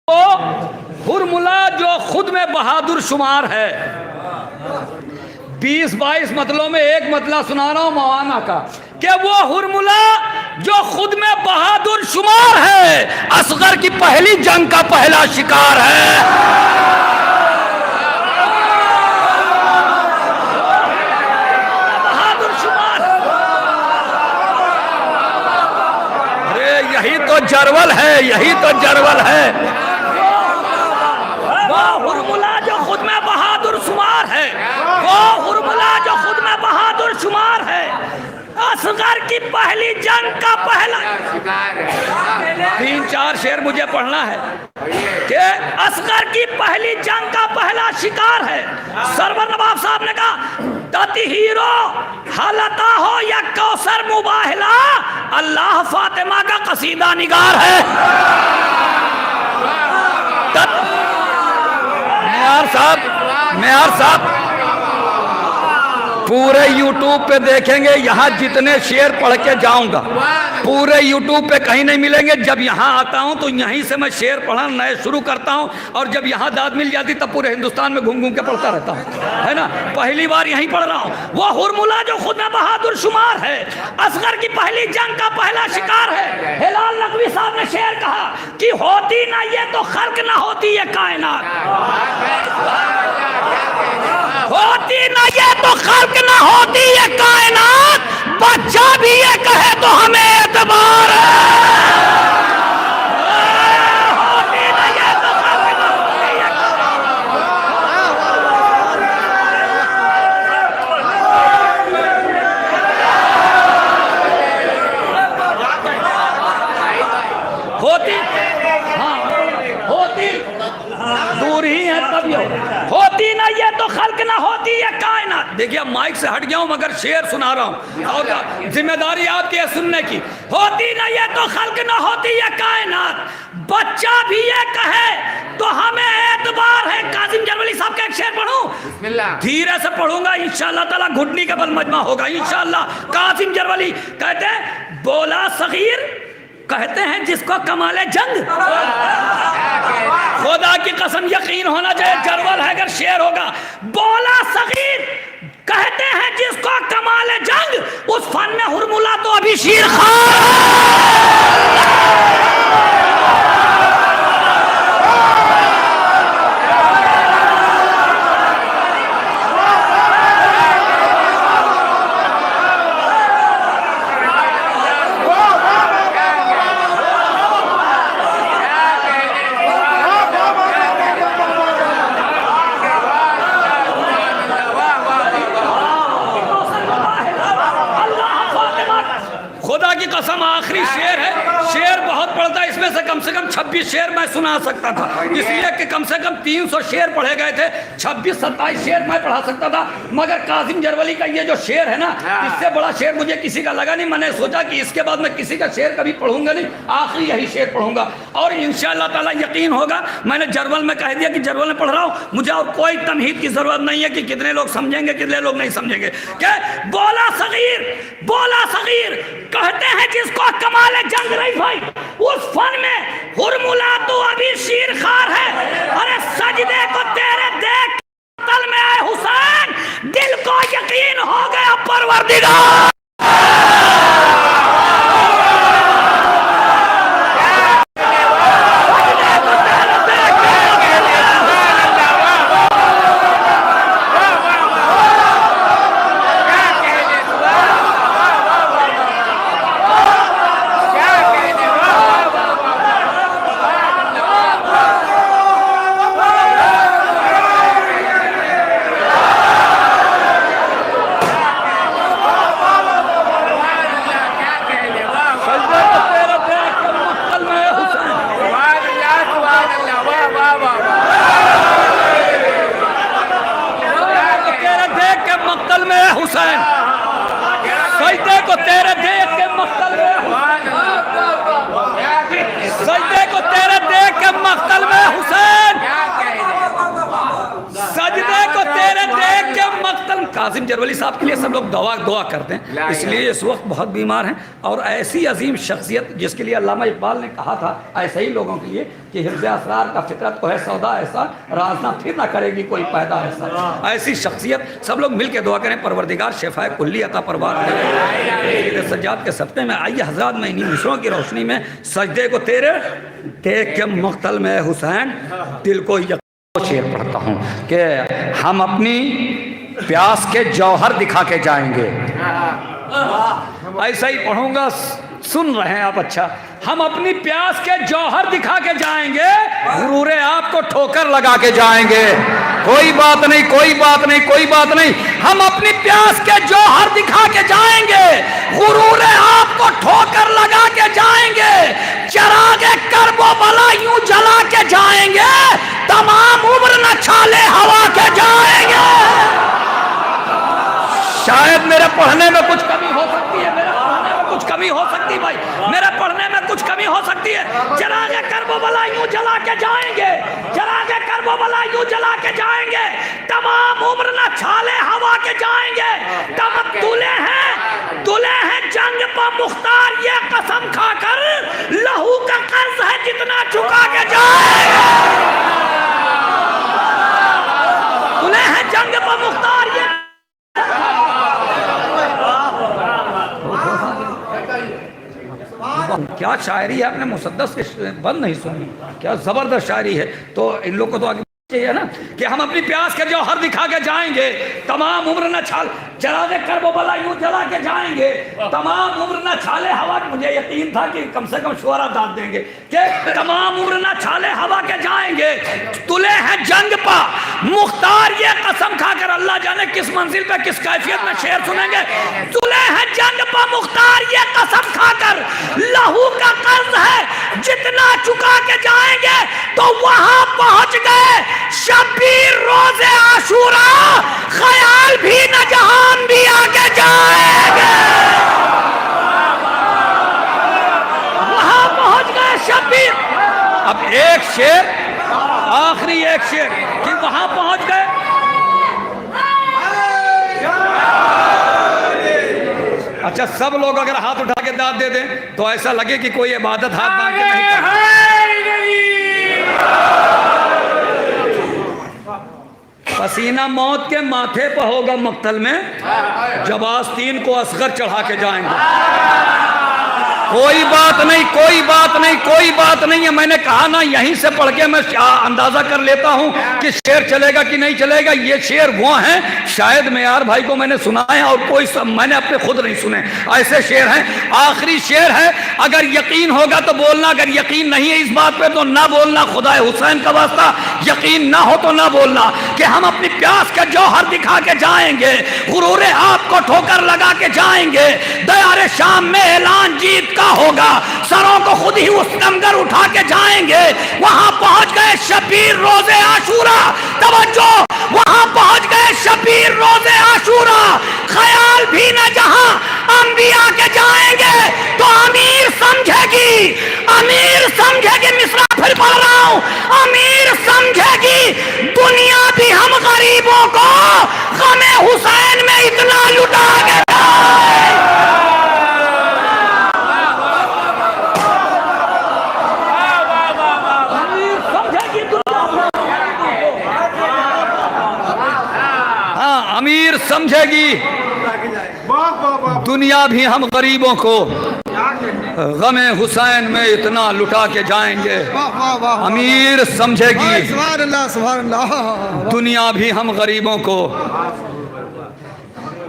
वो हुरमुला जो खुद में बहादुर शुमार है। 20-22 मतलों में एक मतला सुना रहा हूं मवाना का कि वो हुरमुला जो खुद में बहादुर शुमार है, असगर की पहली जंग का पहला शिकार है। बहादुर शुमार, अरे यही तो जरवल है, यही तो जरवल है। वो हुरमुला जो खुद में बहादुर शुमार है, वो हुरमुला जो खुद में बहादुर शुमार है, असगर की पहली जंग का पहला। 3-4 शेर मुझे पढ़ना है कि असगर की पहली जंग का पहला शिकार है। सरवर नवाब साहब ने कहा तति हीरो हालता हो या कौसर मुबाहिला, अल्लाह फातिमा का कसीदा निगार है। मेयर साहब पूरे यूट्यूब पे देखेंगे, यहाँ जितने शेर पढ़ के जाऊंगा पूरे यूट्यूब पे कहीं नहीं मिलेंगे। जब यहाँ आता हूँ तो यहीं से मैं शेर पढ़ना नए शुरू करता हूँ, और जब यहाँ दाद मिल जाती तब पूरे हिंदुस्तान में घूम घूम के पढ़ता रहता हूँ, है ना। पहली बार यहीं पढ़ रहा हूँ। वो हुरमुला जो खुद में बहादुर शुमार है, असगर की पहली जंग का पहला शिकार है। हिलाल नकवी साहब ने शेर कहा कि होती ना ये तो खल्क ना होती ये कायनात, होती ना ये तो खल्क ना होती ये कायनात, बच्चा भी ये कहे तो हमें एतबार है। होती ना ये तो खल्क ना होती ये होती, हाँ होती दूर ही है तब ये होती ना ये तो खल्क ना होती ये कायनात। देखिए माइक से हट गया हूं मगर शेर सुना रहा हूं और जिम्मेदारी आपकी है सुनने की। होती ना ये तो खल्क ना होती ये कायनात, बच्चा भी ये कहे तो हमें एतबार है। कासिम जरवली साहब का एक शेर पढ़ूं, धीरे से पढ़ूंगा इंशाअल्लाह ताला, घुटनी का बल मजमा होगा इंशाअल्लाह। कासिम जरवली कहते हैं बोला सगीर कहते हैं जिसको कमाले जंग, खुदा की कसम यकीन होना चाहिए जरवल है अगर शेर होगा। बोला सगीर कहते हैं जिसको कमाले जंग, उस फन में हुरमुला तो अभी शीर कसम आखिरी शेर है। शेर बहुत पढ़ता है, इसमें से कम 26 शेर मैं सुना सकता था, इसलिए कि कम से कम 300 शेर पढ़े गए थे, 26-27 शेर मैं पढ़ा सकता था। मगर कासिम जरवली का ये जो शेर है ना, इससे बड़ा शेर मुझे किसी का लगा नहीं। मैंने सोचा कि इसके बाद मैं किसी का शेर कभी पढ़ूंगा नहीं, आखिरी यही शेर पढ़ूंगा और इंशाअल्लाह ताला यकीन होगा। मैंने जरवल में कह दिया कि जरवल में पढ़ रहा हूँ, मुझे और कोई तमहीद की जरूरत नहीं है कि कितने लोग समझेंगे कितने लोग नहीं समझेंगे। क्या बोला सगीर कहते हैं जिसको कमाले जंग रही भाई, उस फन में हुरमुला तो अभी शीर खार है। अरे सजदे को तेरे देख तल में आए हुसैन, दिल को यकीन हो गया परवरदिगार। हुसैन सजदे को तेरे देख के मक्तल में, सजदे को तेरे देख के मक्तल में हुसैन, सजदे को तेरे देख के मक्तल कासिम जरवली साहब के लिए सब लोग दुआ करते हैं, इसलिए इस वक्त बहुत बीमार हैं। और ऐसी अजीम शख्सियत जिसके लिए अल्लामा इकबाल ने कहा था ऐसे ही लोगों के लिए कि हिफ्ज़ असरार का फितरत को है सौदा ऐसा, राजना फिर ना करेगी कोई पैदा ऐसा। ऐसी शख्सियत सब लोग मिल के दुआ करें, परवरदिगार शिफाए कुल्ली अता परवार करें। सज्जाद के सदक़े में आइए हज़रात, मैं इन्हीं मिसरों की रोशनी में सजदे को तेरे देख के मक़तल में हुसैन दिल को शेर पढ़ता हूँ कि हम अपनी प्यास के जौहर दिखा के जाएंगे। ऐसा ही पढ़ूंगा, सुन रहे हैं आप? अच्छा, हम अपनी प्यास के जौहर दिखा के जाएंगे, गुरूरे आपको ठोकर लगा के जाएंगे। कोई बात नहीं, कोई बात नहीं, कोई बात नहीं, हम अपनी प्यास के जौहर दिखा के जाएंगे, गुरूरे आपको ठोकर लगा के जाएंगे। चरागे करबो भला यूं जला के जाएंगे, तमाम उम्र न छाले हवा के जाएंगे। शायद मेरे पढ़ने में कुछ कमी हो सकती है, मेरे पढ़ने में कुछ कमी हो सकती है भाई, मेरे पढ़ने में कुछ कमी हो सकती है। चरागे करबो भला यूं जला के जाएंगे, चरागे करबो भला यूं जला के जाएंगे, तमाम उम्र न छाले हवा के जाएंगे। तब तुले हैं जंग पर मुख्तार, ये कसम खाकर लहू का कर्ज है जितना चुका के जाएंगे। तुले हैं जंग पर मुख्तार, ये क्या शायरी है, आपने मुसद्दस के बंद नहीं सुनी, क्या जबरदस्त शायरी है। तो इन लोगों को तो आगे चाहिए ना कि हम अपनी प्यास के जौहर दिखा के जाएंगे, तमाम उम्र न छाल चरागे करबो भला यूं जला के जाएंगे, तमाम उम्र न छाले हवा। मुझे यकीन था कि कम से कम शुअरा दाद देंगे कि तमाम उम्र न छाले हवा के जाएंगे। तुले हैं जंग पा मुख्तार, ये कसम खाकर, अल्लाह जाने किस मंजिल पे किस कैफियत में शेर सुनेंगे। तुले हैं जंग पा मुख्तार, ये कसम खाकर लहू का कर्ज है जितना चुका के जाएंगे। तो वहां पहुंच गए शब्बीर रोज़े आशूरा, ख्याल भी न जहान भी आके जाएंगे। वहां पहुंच गए शब्बीर। अब एक शेर, आखिरी एक शेर कि वहां पहुंच गए। अच्छा, सब लोग अगर हाथ उठा के दाद दे दें तो ऐसा लगे कि कोई इबादत हाथ बांध के नहीं कर। पसीना मौत के माथे पर होगा मक्तल में, जब आस्तीन को असगर चढ़ा के जाएंगे। कोई बात नहीं, कोई बात नहीं, कोई बात नहीं है। मैंने कहा ना, यहीं से पढ़ के मैं अंदाजा कर लेता हूं कि शेर चलेगा कि नहीं चलेगा। ये शेर वो हैं, शायद मेयार भाई को मैंने सुनाए और कोई मैंने अपने खुद नहीं सुने। ऐसे शेर हैं। आखिरी शेर है, अगर यकीन होगा तो बोलना, अगर यकीन नहीं है इस बात पे तो ना बोलना। खुदा हुसैन का वास्ता, यकीन ना हो तो ना बोलना कि हम अपनी प्यास का जौहर दिखा के जाएंगे, गुरूरे आपको ठोकर लगा के जाएंगे। दयारे शाम में ऐलान जीत का होगा, सरों को खुद ही उस नमगर उठा के जाएंगे। वहां पहुंच गए शब्बीर रोज़े आशूरा, तवज्जो, वहां पहुंच गए शब्बीर रोज़े आशूरा, ख्याल भी न जहां अंबिया के जाएंगे। तो अमीर समझेगी, अमीर समझेगी, मिसरा फिर पढ़ रहा हूं, अमीर समझेगी दुनिया भी हम गरीबों को गमे हुसैन में इतना लुटा के अमीर समझेगी दुनिया भी हम गरीबों को गमे हुसैन में इतना लुटा के जाएंगे। अमीर समझेगी दुनिया भी हम गरीबों को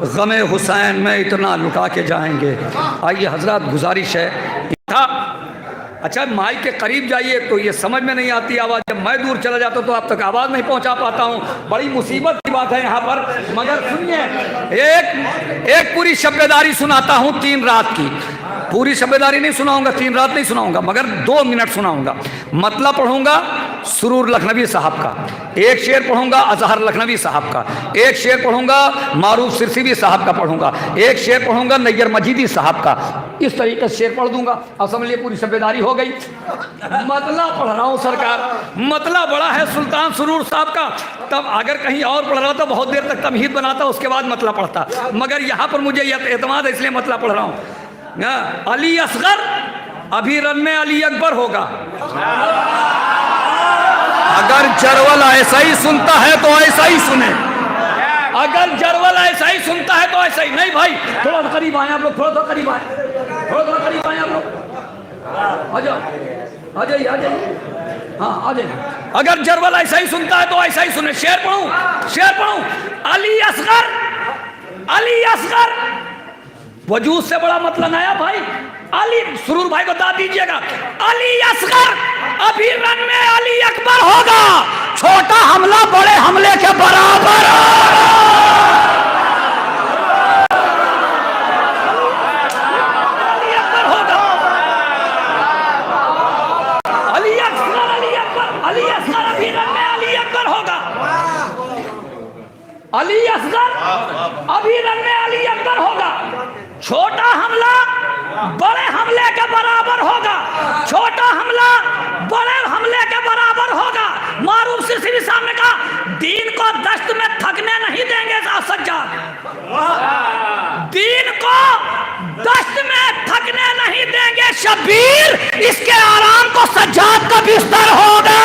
गमे हुसैन में इतना लुटा के जाएंगे। आइए हजरत, गुजारिश है। अच्छा, माइक के करीब जाइए तो ये समझ में नहीं आती आवाज़। जब मैं दूर चला जाता हूँ तो आप तक आवाज़ नहीं पहुँचा पाता हूँ। बड़ी मुसीबत की बात है यहाँ पर। मगर सुनिए, एक पूरी शब्दारी सुनाता हूँ 3 रात की। पूरी शब्दारी नहीं सुनाऊंगा, 3 रात नहीं सुनाऊंगा, मगर 2 मिनट सुनाऊंगा। मतलब पढ़ूंगा सुरूर लखनवी साहब का, एक शेर पढ़ूंगा अजहर लखनवी साहब का, एक शेर पढ़ूंगा मारूफ सिरसिवी साहब का पढ़ूंगा, एक शेर पढ़ूंगा नैयर मजीदी साहब का। इस तरीके से शेर पढ़ दूंगा। अब समझ लिए पूरी सूबेदारी हो गई। मतला पढ़ रहा हूँ सरकार, मतला बड़ा है सुल्तान सुरूर साहब का। तब अगर कहीं और पढ़ रहा तो बहुत देर तक तमहीद बनाता, उसके बाद मतला पढ़ता, मगर यहाँ पर मुझे एतमाद है इसलिए मतला पढ़ रहा हूँ। अली असगर अभी रन में अली अकबर होगा। अगर जरवल ऐसा ही सुनता है तो ऐसा ही सुने, अगर जरवल ऐसा ही सुनता है तो ऐसा ही। नहीं भाई, थोड़ा सा करीब आए आप लोग, थोड़ा सा करीब आए, थोड़ा सा करीब आए आप लोग। आ जाओ, आ जाइए, आ जाइए, हाँ आ जाइए। अगर जरवल ऐसा ही सुनता है तो ऐसा ही सुने। शेर पढ़ूं, शेर पढ़ूं। अली असगर, अली असगर वजूद से बड़ा मतलब आया भाई। अली सुरूर भाई को दाद दीजिएगा। अली असगर अभी रन में अली अकबर होगा। छोटा हमला बड़े हमले के बराबर। अली अकबर होगा। अली असगर, अली अकबर, अली असगर अभी रन में अली अकबर होगा। अली असगर अभी रन में अली अकबर होगा। छोटा हमला बड़े हमले के बराबर होगा। छोटा हमला बड़े हमले के बराबर होगा। मारूफ सिरसिरी साहब ने कहा दीन को दश्त में थकने नहीं देंगे सज्जाद, दीन को दश्त में थकने नहीं देंगे शब्बीर, इसके आराम को सज्जाद का बिस्तर होगा।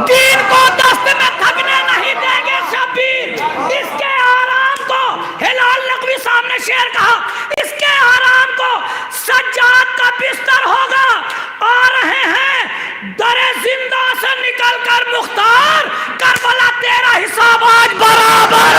दीन को दश्त में थकने नहीं देंगे शब्बीर, इसके आराम को, हिलाल नकवी साहब ने शेर कहा, इसके आराम को सज्जाद का बिस्तर होगा। आ रहे हैं दरे जिंदा से निकलकर मुख्तार, करबला तेरा हिसाब आज बराबर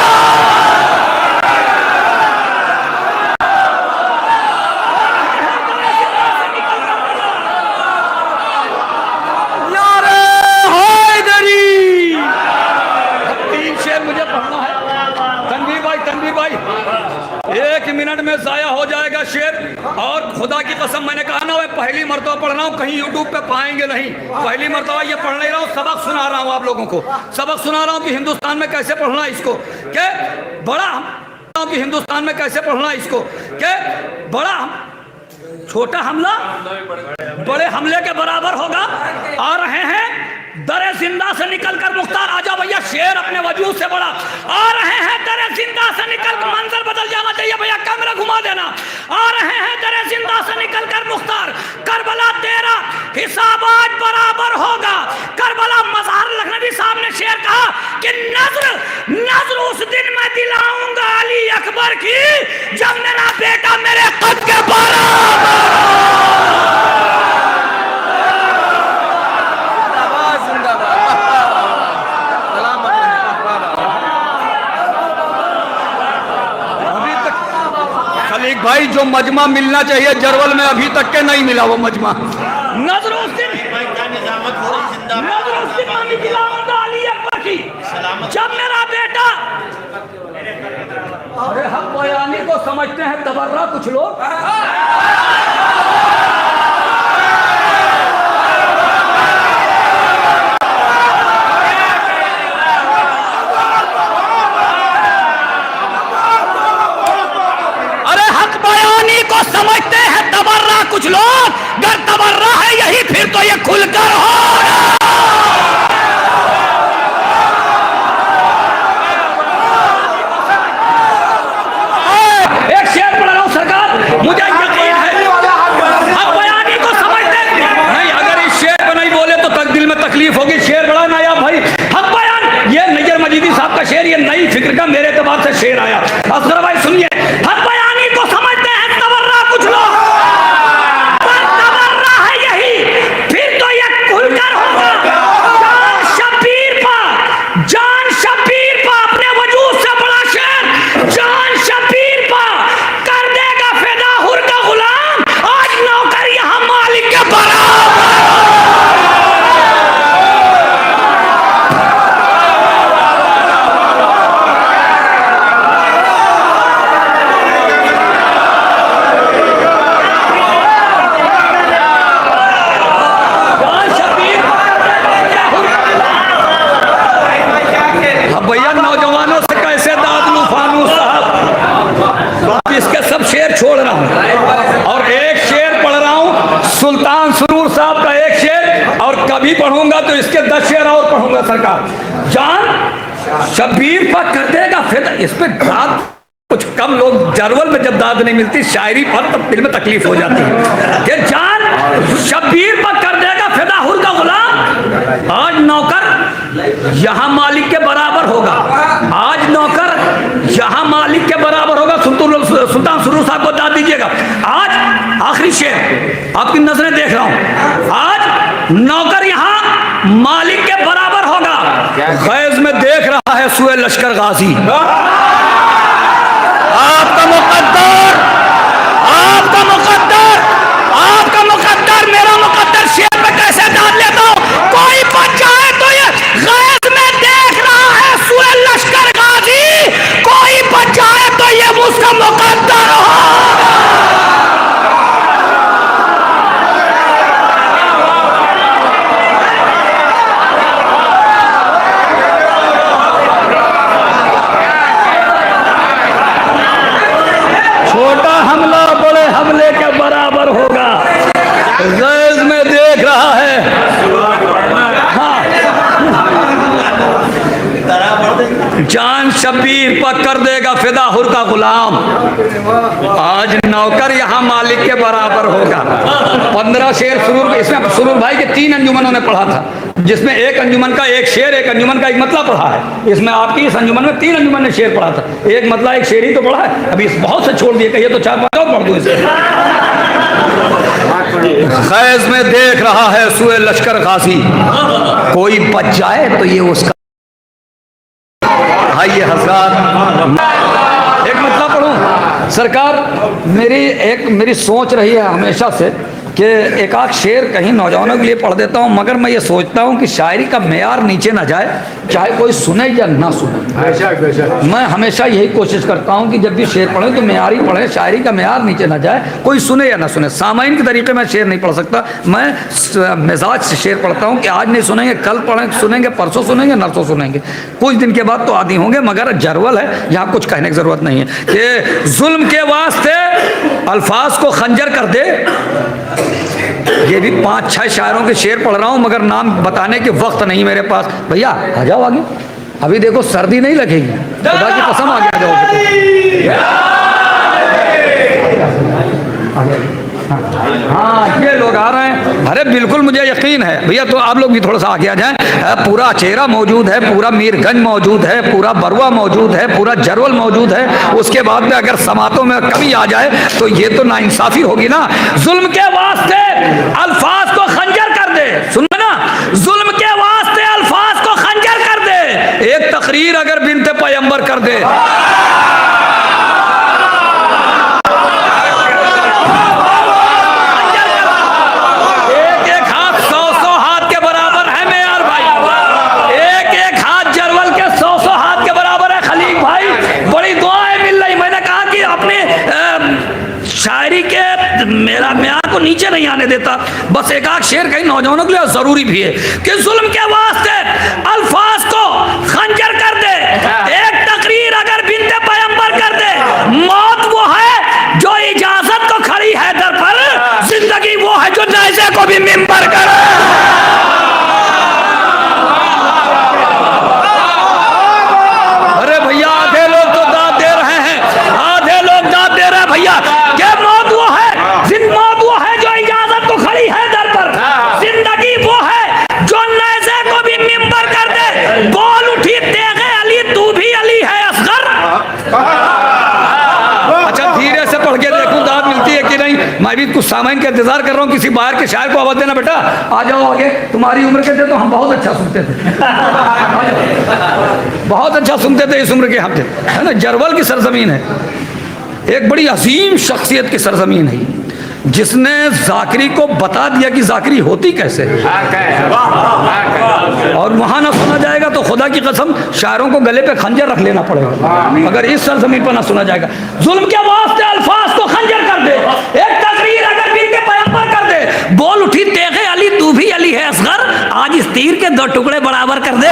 मिनट में जाया हो जाएगा शेर। और खुदा की कसम मैंने कहा ना, मैं पहली मरतबा पढ़ रहा हूँ, कहीं यूट्यूब पे पाएंगे नहीं। पहली मरतबा ये पढ़ नहीं रहा हूँ, सबक सुना रहा हूँ आप लोगों को, सबक सुना रहा हूँ कि हिंदुस्तान में कैसे पढ़ना इसको, के बड़ा कि हिंदुस्तान में कैसे पढ़ना इसको, के बड़ा छोटा हमला बड़े हमले के बराबर होगा। आ रहे हैं दरे जिंदा से निकलकर मुख्तार, आ जाओ भैया, शेर अपने वजूद से बड़ा। आ रहे हैं दरे जिंदा से निकलकर, मंजर बदल जाना चाहिए भैया, कैमरा घुमा देना। आ रहे हैं दरे जिंदा से निकलकर मुख्तार, करबला तेरा हिसाब आज बराबर होगा। करबला मज़हर लखनवी साहब ने शेर कहा कि नजर नजर उस दिन मैं दिलाऊंगा अली अकबर की, जब मेरा बेटा मेरे कद के बराबर। भाई जो मजमा मिलना चाहिए जरवल में अभी तक के नहीं मिला, वो मजमा। नजर उस दिन अली अकबर की, जब मेरा बेटा, अरे हक बयानी को समझते हैं तबर्रा कुछ लोग। को समझते हैं तबर्रा कुछ लोग, अगर तबर्रा है यही फिर तो ये खुलकर हो। एक शेर पढ़ रहा हूं सरकार, मुझे यकीन है अब बयानी को समझते नहीं। अगर इस शेर पर नहीं बोले तो तक दिल में तकलीफ होगी। शेर बड़ा नया भाई, हक बयान, ये नजर मजीदी साहब का शेर, ये नई फिक्र का मेरे एतबार से शेर आया। असगर भाई सुनिए, हक बयानी को समझते हैं तबर्रा कुछ लोग, पर तबर्रा है यही फिर तो ये खुलकर होगा। जान शब्बीर पर, जान शब्बीर पर, अपने वजूद से बड़ा शेर, जान शब्बीर पर कर देगा फिदा हुर का गुलाम, आज नौकर यहां मालिक के बराबर। पढ़ूंगा तो इसके 10 शेर और पढ़ूंगा सरकार। जान शब्बीर पर कर देगा फिर इस पे दाद कुछ कम लोग जरवल में जब दाद नहीं मिलती शायरी पर तब दिल में तकलीफ हो जाती है कि जान शब्बीर पर कर देगा फिदा हुर का गुलाम। आज नौकर यहाँ मालिक के बराबर होगा, आज नौकर यहाँ मालिक के बराबर होगा। सुल्तान सुरूर साहब को दाद दीजिएगा। आज आखिरी शेर आपकी नजरें देख रहा हूं, आज नौकर यहाँ मालिक के बराबर होगा। गैज में देख रहा है सुए लश्कर गाजी। आपका मुकद्दर, आपका मुकद्दर, आपका मुकद्दर, मेरा मुकद्दर शेर पे कैसे दाद लेता हूं? कोई बच जाए तो ये गैज में देख रहा है सुए लश्कर गाजी, कोई बच जाए तो ये उसका मुकद्दर हो। छोटा हमला बड़े हमले के बराबर होगा। गैज में देख रहा है। हाँ। जान शब्बीर पर कर देगा फिदा हुर का गुलाम। आज नौकर यहाँ मालिक के बराबर होगा। 15 शेर सुरूर, इसमें सुरूर भाई के 3 अंजुमनों ने पढ़ा था, जिसमें एक अंजुमन का एक शेर, एक अंजुमन का एक मतला पढ़ा है। इसमें आपकी इस अंजुमन में 3 अंजुमन ने शेर पढ़ा था, एक मतला एक शेर ही तो पढ़ा है। अभी बहुत से छोड़ दिए, कहिए तो 4-5 और पढ़ दूं इसे। गैज में देख रहा है सुए लश्कर गाजी, कोई बच जाए तो ये उसका। भाई हज़रात एक मतलब पढ़ूं सरकार, मेरी सोच रही है हमेशा से कि एक आध शेर कहीं नौजवानों के लिए पढ़ देता हूं, मगर मैं ये सोचता हूं कि शायरी का मेयार नीचे ना जाए, चाहे कोई सुने या ना सुने। मैं हमेशा यही कोशिश करता हूं कि जब भी शेर पढ़े तो मेयारी पढ़े, शायरी का मेयार नीचे ना जाए, कोई सुने या ना सुने। सामाइन के तरीके में शेर नहीं पढ़ सकता, मैं मिजाज से शेर पढ़ता हूं कि आज नहीं सुनेंगे, कल सुनेंगे, परसों सुनेंगे, नरसों सुनेंगे, कुछ दिन के बाद तो आदि होंगे। मगर जरवल है, यहाँ कुछ कहने की जरूरत नहीं है कि जुल्म के वास्ते अल्फाज को खंजर कर दे। ये भी 5-6 शायरों के शेर पढ़ रहा हूं, मगर नाम बताने के वक्त नहीं मेरे पास। भैया आ जाओ आगे, अभी देखो सर्दी नहीं लगेगी, खुदा की कसम आगे आ जाओ। हाँ ये लोग आ रहे हैं, अरे बिल्कुल मुझे यकीन है भैया। तो आप लोग भी थोड़ा सा आगे आ जाएं। पूरा चेहरा मौजूद है, पूरा मीरगंज मौजूद है, पूरा बरुआ मौजूद है, पूरा जरवल मौजूद है। उसके बाद में अगर समातों में कमी आ जाए तो ये तो नाइंसाफी होगी ना। जुल्म के वास्ते अल्फाज को खंजर कर दे, सुनो ना, जुल्म के वास्ते अल्फाज को खंजर कर दे। एक तकरीर अगर बिनते पैगंबर कर दे, शायरी के मेरा म्यार को नीचे नहीं आने देता। बस एक आध शेर कहीं नौजवानों के लिए जरूरी भी है कि जुल्म के वास्ते अल्फाज को खंजर कर दे। एक तकरीर अगर बिनते पैगंबर कर दे, मौत वो है जो इजाजत को खड़ी है दर पर, जिंदगी वो है जो नाइज़े को भी मिंबर करे। अरे भैया आधे लोग तो दाद दे रहे हैं, आधे लोग दाद दे रहे हैं भैया। मौत वो है जो इजाजत को खड़ी है दर पर, जिंदगी वो है जो नैज़े को भी मिंबर कर दे। बोल उठी तेगे अली, तू भी अली है असगर। अच्छा धीरे से पढ़ के देखूं दाद मिलती है कि नहीं। मैं भी कुछ सामाइन का इंतजार कर रहा हूँ, किसी बाहर के शायर को आवाज देना। बेटा आ जाओ आगे, तुम्हारी उम्र के थे तो हम बहुत अच्छा सुनते थे, बहुत अच्छा सुनते थे इस उम्र के हम थे, है ना। जरवल की सरजमीन है, एक बड़ी अजीम शख्सियत की सरजमीन है, जिसने जाकिरी को बता दिया कि जाकिरी होती कैसे, और वहां ना सुना जाएगा तो खुदा की कसम शायरों को गले पे खंजर रख लेना पड़ेगा अगर इस सरजमीन पर ना सुना जाएगा। जुल्म के वास्ते अल्फाज को खंजर कर दे, एक तकरीर अगर बिनते पैगंबर कर दे। बोल उठी तेगे अली, तू भी अली है असगर। आज इस तीर के 2 टुकड़े बराबर कर दे।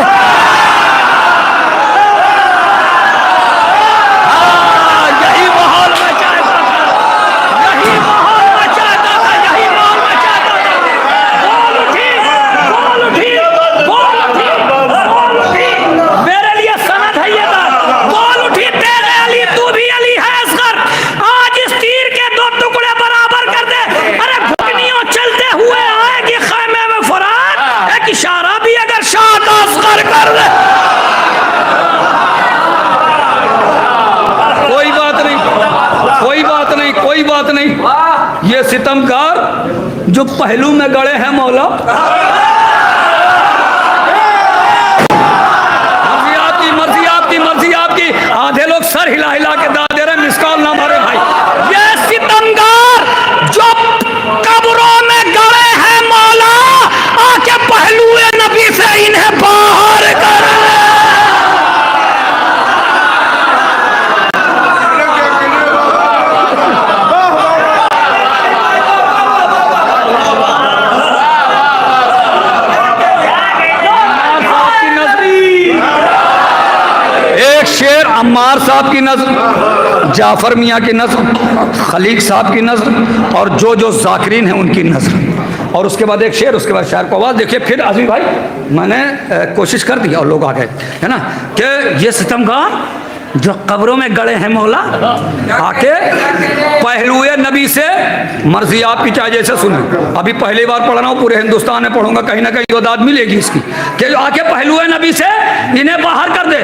बोल उठी सितमगार जो पहलू में गड़े हैं मौला, मर्जी आपकी। आधे लोग सर हिला हिला के दाद दे रहे, मिस कॉल ना मारे भाई। ये सितमगार जो कब्रों में गड़े हैं मौला, आके पहलुए नबी से इन्हें बाहर कर। शेर अम्मार साहब की नज़र, जाफर मियाँ की नज़र, खलीक साहब की नज़र और जो जो जाकिरीन हैं उनकी नज़र। और उसके बाद एक शेर, उसके बाद शायर को आवाज़। देखिए फिर आज़मी भाई मैंने कोशिश कर दी और लोग आ गए, है ना, कि ये सितमगार जो कब्रों में गड़े हैं मौला, आके पहलुए नबी से मर्जी आपकी चाहे जैसे सुने। अभी पहली बार पढ़ रहा हूँ, पूरे हिंदुस्तान में पढ़ूंगा, कहीं ना कहीं दाद मिलेगी इसकी, कि जो आके पहलुए नबी से इन्हें बाहर कर दे।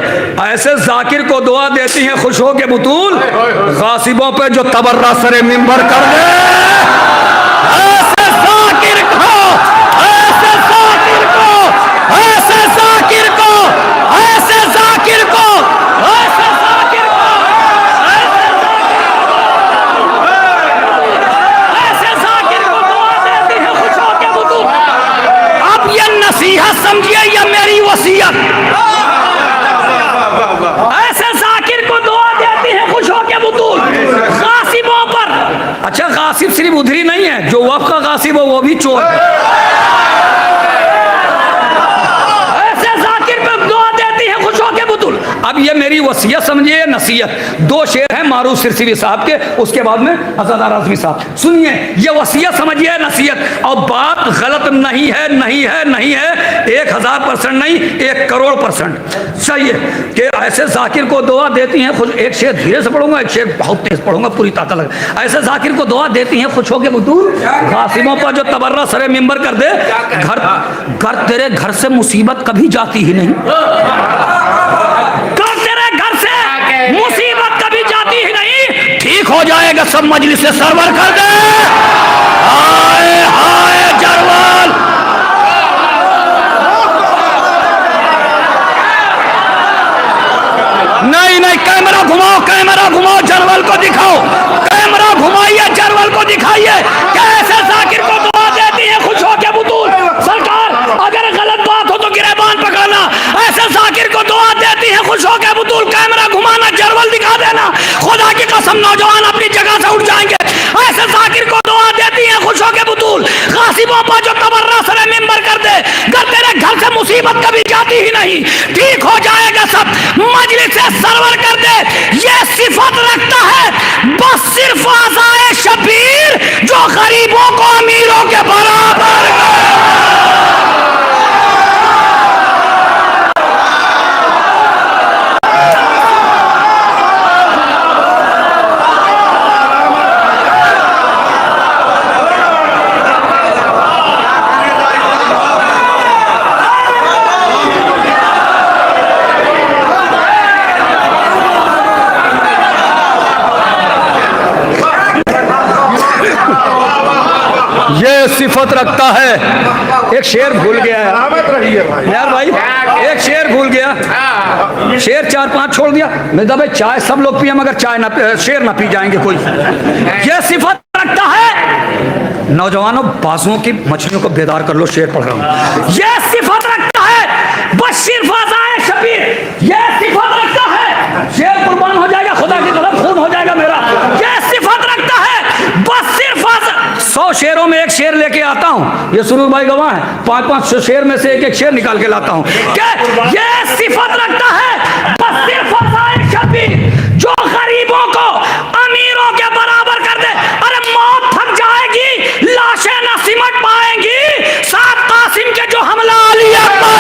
ऐसे जाकिर को दुआ देती हैं खुश हो के बुतूल, गासिबों पे जो तबर्रा सरे मिंबर कर दे। ऐसे जाकिर को, ऐसे जाकिर को, ऐसे जाकिर को, ऐसे जाकिर को, ऐसे समझिए ये मेरी वसीयत। ऐसे जाकिर को दुआ देती है खुश होके बुतूल गासिबों पर। अच्छा, गासिब सिर्फ उधरी नहीं है, जो वफ का गासिब हो वो भी चोर है। ऐसे जाकिर पे दुआ देती है खुश होके बुतूल। अब ये मेरी वसीयत समझिए, नसीहत। दो शेर हैं मारूफ सिरसिवी साहब के, उसके बाद में अज़ादार आज़मी साहब। सुनिए, ये वसीयत समझिए, नसीहत। और बात गलत नहीं है, नहीं है, नहीं है, 1000% नहीं, 1 करोड़% सही है कि ऐसे जाकिर को दुआ देती हैं खुश। एक शेर धीरे से पढ़ूंगा, एक शेर बहुत तेज पढ़ूंगा, पूरी ताकत लगा। ऐसे जाकिर को दुआ देती हैं खुश होके बुतूल गासिबों पर जो तबर्रा सरे मिंबर कर दे। घर तेरे घर से मुसीबत कभी जाती ही नहीं, मुसीबत कभी जाती ही नहीं, ठीक हो जाएगा सब मजलिस से सरवर कर दे। हाय हाय जरवाल, नहीं नहीं, कैमरा घुमाओ, कैमरा घुमाओ, जरवाल को दिखाओ, कैमरा घुमाइए, जरवाल को दिखाइए। कैसे जाकिर को दुआ देती है खुश होके बुतूल। सरकार अगर गलत बात हो तो गिरेबान पकड़ना। ऐसे जाकिर को दुआ देती है खुश होके बुतूल, कैमरा घुमाना, जरवल दिखा देना। खुदा की कसम नौजवान अपनी जगह से उठ जाएंगे। ऐसे जाकिर को दुआ देती है खुश होके बुतूल गासिबों पर जो तबर्रा सरे मिंबर कर दे। घर तेरे घर से मुसीबत कभी जाती ही नहीं, ठीक हो जाएगा सब मजलिस से सरवर कर दे। ये सिफत रखता है बस सिर्फ आज़ाए शबीर, जो गरीबों को अमीरों के बराबर। ये सिफत रखता है। एक शेर भूल गया है यार भाई, एक शेर भूल गया, शेर 4-5 छोड़ दिया। मैं भाई चाय सब लोग पिए मगर चाय ना, शेर ना पी जाएंगे कोई। ये सिफत रखता है। नौजवानों, बाजुओं की मछलियों को बेदार कर लो, शेर पढ़ रहा हूं। ये सिफत रखता है बस सिर्फ आज़ाए शबीर। ये सिफत रखता है, शेर कुर्बान हो जाएगा, खुदा की तरफ खून हो जाएगा मेरा। ये सिफत रखता है बस सिर्फ 100 शेरों में एक शेर लेके आता हूं। ये सुरूर भाई गवाह है, 5-5 शेर में से एक शेर निकाल के लाता हूं। ये सिफत रखता है बस सिर्फ आज़ाए शबीर, जो गरीबों को अमीरों के बराबर कर दे। अरे मौत थक जाएगी, लाशें न सिमट पाएंगी, साथ कासिम के जो हमला अली अकबर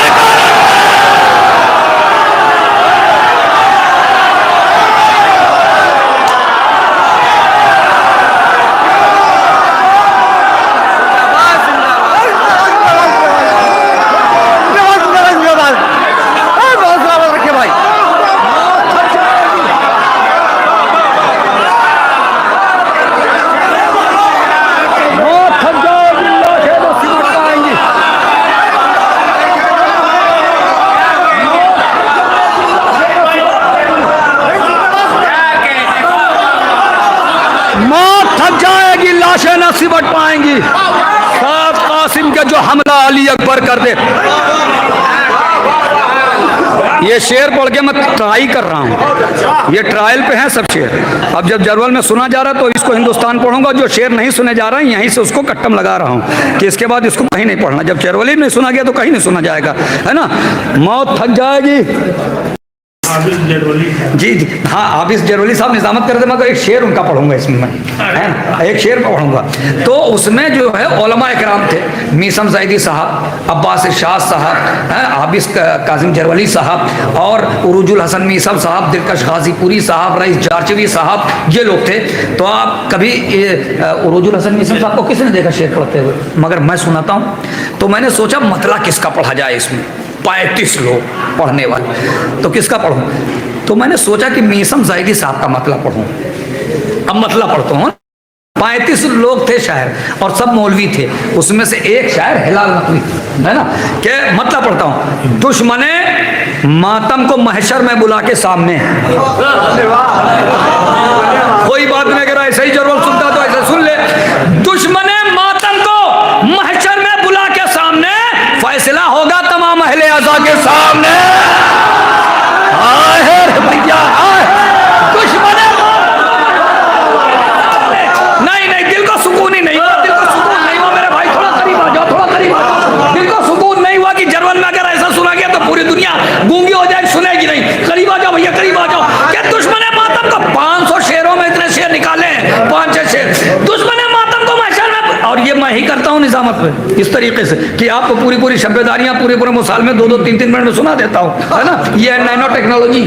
जो हमला अली अकबर कर दे। ये शेर पढ़ के मैं ट्राई कर रहा हूँ, ये ट्रायल पे है सब शेर। अब जब जरवल में सुना जा रहा तो इसको हिंदुस्तान पढ़ूंगा, जो शेर नहीं सुने जा रहा है यहीं से उसको कट्टम लगा रहा हूँ कि इसके बाद इसको कहीं नहीं पढ़ना। जब जरवली में सुना गया तो कहीं नहीं सुना जाएगा, है ना। मौत थक जाएगी जी जी। हाँ, हाफिज जरवली साहब निजामत कर दे, मगर एक शेर उनका पढ़ूंगा इसमें मैं, है ना, एक शेर पढ़ूंगा। तो उसमें जो है उलमा इकराम थे, मीसम ज़ैदी साहब, अब्बास शाह साहब, हाफिज कासिम जरवली साहब और उरूजुल हसन मीसम साहब, दिलकश गाजीपुरी साहब, रईस जारचवी साहब, ये लोग थे। तो आप कभी उरूजुल हसन मीसम साहब को किसने देखा शेर पढ़ते हुए? मगर मैं सुनाता हूँ। तो मैंने सोचा मतला किसका पढ़ा जाए, इसमें 35 लोग पढ़ने वाले, तो किसका पढ़ूं? तो मैंने सोचा कि मीसम ज़ैदी साहब का मतला पढ़ूं। अब मतला पढ़ता हूं। 35 लोग थे शायर और सब मौलवी थे, उसमें से एक शायर हिलाल नकवी, है ना, कि मतला पढ़ता हूं। दुश्मने मातम को महशर में बुला के सामने, कोई बात नहीं, अगर ऐसा ही जरूर सुनता तो ऐसा सुन ले। दुश्मने मातम को महशर में बुला के सामने, फैसला होगा तमाम अहले अज़ा के सामने। भैया दुश्मने, नहीं नहीं, दिल को सुकून ही नहीं हुआ, दिल को सुकून नहीं हुआ मेरे भाई। थोड़ा करीब आ जाओ, थोड़ा करीब आ जाओ। दिल को सुकून नहीं हुआ कि जरवल में अगर ऐसा सुना गया तो पूरी दुनिया गूंगी हो जाए, सुनेगी नहीं। करीब आ जाओ भैया, करीब आ जाओ। क्या दुश्मने मातम को 500 शेरों में इतने शेर निकाले हैं, 5-6 शेर। दुश्मने मातम को महशर में, और ये मैं ही करता हूँ निजामत में इस तरीके से कि आपको पूरी पूरी शब्दारियां पूरे पूरे मुसाल में 2-2, 3-3 मिनट में सुना देता हूँ, है ना। ये नैनो टेक्नोलॉजी।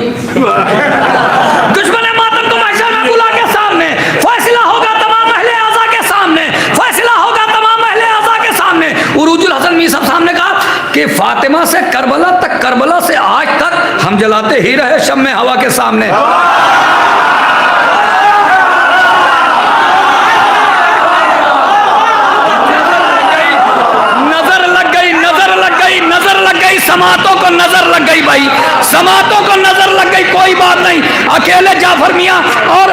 दुश्मने मातम को महशर में बुला के सामने, फैसला होगा तमाम अहले अज़ा के सामने, फैसला होगा तमाम अहले अज़ा के सामने। उरूजुल हसन मीसम साहब ने कहा कि फातिमा से करबला तक, करबला से आज तक हम जलाते ही रहे शम्मे हवा के सामने। समातों को नजर लग गई भाई, समातों को नजर लग गई। कोई बात नहीं, अकेले जाफर मियाँ और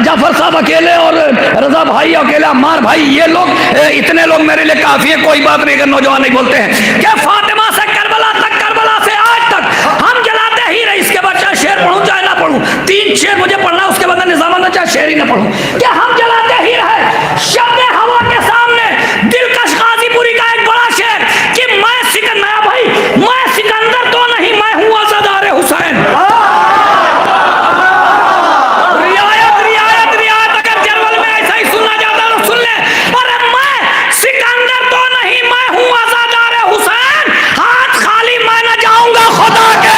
जाफर साहब अकेले, और रजा भाई अकेला, अम्मार भाई, ये लोग, इतने लोग मेरे लिए काफी है। कोई बात नहीं, अगर नौजवान नहीं बोलते हैं क्या फातिमा से करबला तक, करबला से आज तक हम जलाते ही रहे। इसके बाद चाहे शेर पढ़ूं चाहे ना पढ़ूं, 3 शेर मुझे पढ़ना, उसके बाद निजामत चाहे शेर ही ना पढ़ूं, क्या हम जलाते ही रहे शब्द हवा के सामने। दिलकश गाजीपुरी का एक बड़ा शेर कि मैं सिकंदर तो नहीं, मैं हूं अज़ादार हुसैन। रियायत रियायत रियायत, अगर जरवल में ऐसा ही सुनना जाता तो सुन ले। अरे मैं सिकंदर तो नहीं, मैं हूं अज़ादार हुसैन। हाथ खाली मैं न जाऊंगा खुदा के।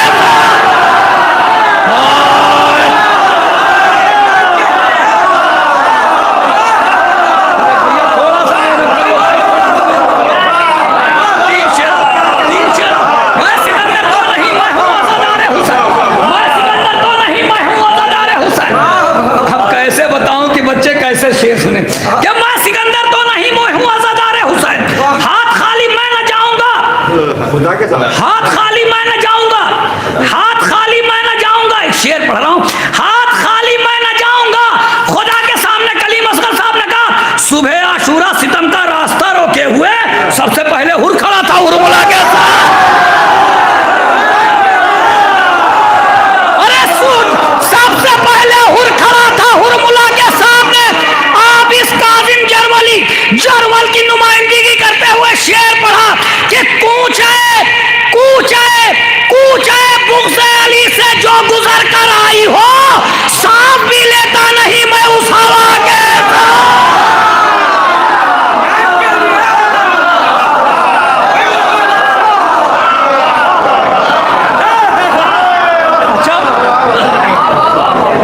शेर सुने क्या, मैं सिकंदर तो नहीं, मैं हूं अज़ादार हुसैन। हाथ खाली मैं न जाऊंगा खुदा के साथ, हाथ खाली मैं न जाऊंगा, हाथ खाली मैं न जाऊंगा। एक शेर पढ़ रहा हूं, हाथ खाली मैं न जाऊंगा खुदा के सामने। कलीम असगर साहब ने कहा सुबह आशूरा सितम का रास्ता रोके हुए सबसे पहले हुर खड़ा था, हुरमुला के साथ। अरे सुन, सबसे पहले हुर खड़ा था हुरमुला के सामने। कासिम जरवली जरवल की नुमाइंदगी करते हुए शेर पढ़ा कि कूच है, कूच है, कूच है बुग़्ज़ अली से जो गुजर कर आई हो, सांप भी लेता नहीं मैं उस हवा के।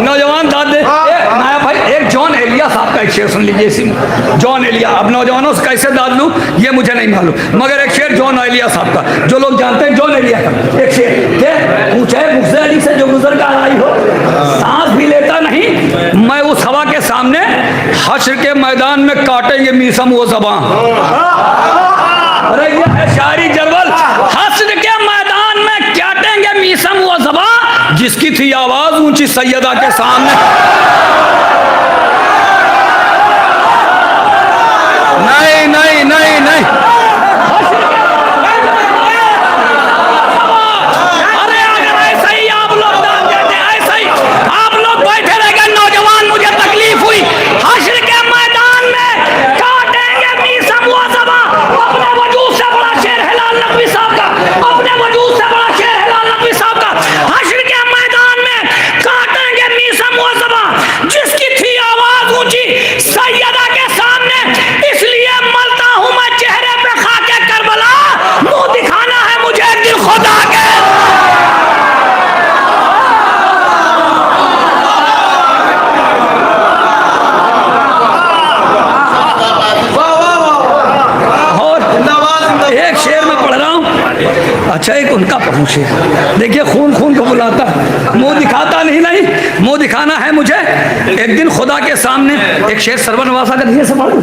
नौजवान दादे नाया भाई, एक जॉन एलिया साहब का एक शेर सुन लीजिए इसी में। जॉन एलिया, अब नौजवानों से कैसे दाद लूं ये मुझे नहीं मालूम, मगर एक शेर जॉन एलिया साहब का, जो लोग जानते हैं जॉन एलिया का एक शेर, क्या पूछे मुझसे अली से जो गुजर कर आई हो, सांस भी लेता नहीं मैं उस हवा के सामने। हश्र के मैदान में काटेंगे मीसम वो ज़बां। अरे ये है शायरी जरवल। हश्र के मैदान में काटेंगे मीसम वो ज़बां जिसकी थी आवाज ऊंची सैयदा के सामने। नहीं नहीं नहीं नहीं, अच्छा एक उनका पढ़ूं शेर, देखिए खून खून को बुलाता, मुंह दिखाता नहीं, मुंह दिखाना है मुझे। एक दिन खुदा के सामने एक शेर सरवर नवासा का, धीरे से पढ़ो,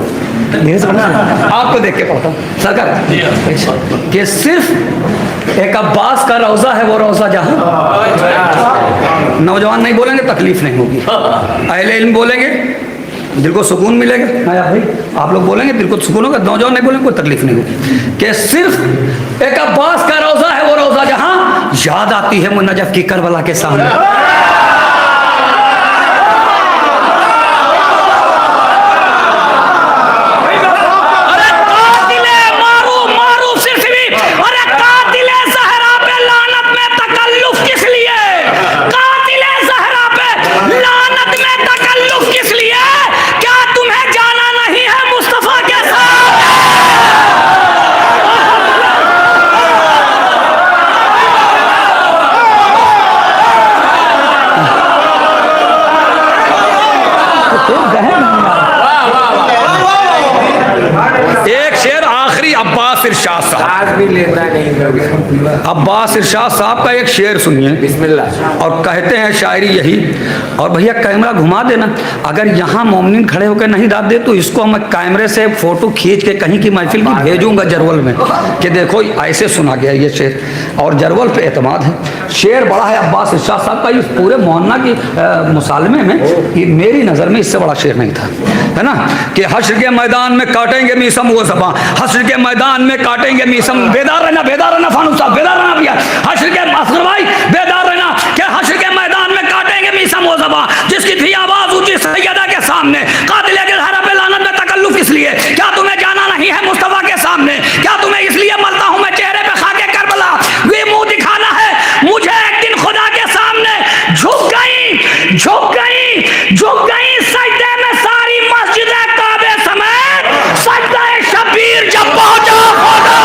धीरे से पढ़ो, आपको देख के पढ़ता हूँ सरकार, कि सिर्फ एक अब्बास का रोजा है, वो रोजा जहां, नौजवान नहीं बोलेंगे तकलीफ नहीं होगी, अहले इल्म बोलेंगे दिल को सुकून मिलेगा। आया भाई आप लोग बोलेंगे दिल को सुकून होगा, नौजवान नहीं बोलेंगे कोई तकलीफ नहीं होगी। कि सिर्फ एक अब्बास का रोजा है, वो रोजा जहां याद आती है मुनजफ की करबला के सामने। अब्बास इरशाद साहब का एक शेर सुनिए, बिस्मिल्लाह। और कहते हैं शायरी यही, और भैया कैमरा घुमा देना, अगर यहाँ मोमिन खड़े होकर नहीं डाल दे तो इसको मैं कैमरे से फोटो खींच के कहीं की महफिल की भेजूंगा जरवल में, कि देखो ऐसे सुना गया ये शेर, और जरवल पे एतमाद है। शेर बड़ा है अब्बास इरशाद साहब का, इस पूरे मोहन्ना की मुसालमे में ये मेरी नज़र में इससे बड़ा शेर नहीं था, है ना। कि हश्र के मैदान में काटेंगे मीसम वो ज़बां, हश्र के मैदान में काटेंगे मीसम, बेदार रहना फानूस साहब, बेदार रहना भैया, हश्र के असगर भाई बेदार रहना, कि हश्र के मैदान में काटेंगे मीसम वो ज़बां, जिसकी थी आवाज़ ऊंची सैयदा के सामने, कातिल के ज़हरा पे लानत में तकल्लुफ इसलिए, क्या तुम्हें जाना नहीं है मुस्तफ़ा के सामने, क्या तुम्हें इसलिए मलता हूँ मैं चेहरे पे खाके करबला, वे मुंह दिखाना है मुझे एक दिन खुदा के सामने। झुक गई सजदे में सारी मस्जिद काबे समेत, सजदा शबीर जब पहुंचा खुदा।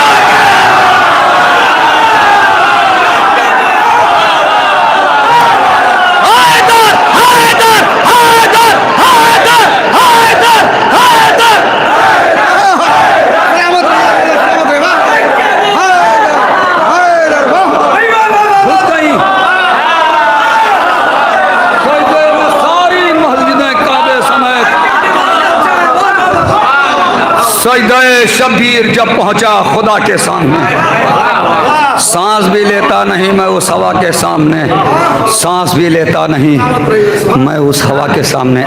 सजदा शबीर जब पहुंचा खुदा के सामने, सांस भी लेता नहीं मैं उस हवा के सामने, सांस भी लेता नहीं मैं उस हवा के सामने।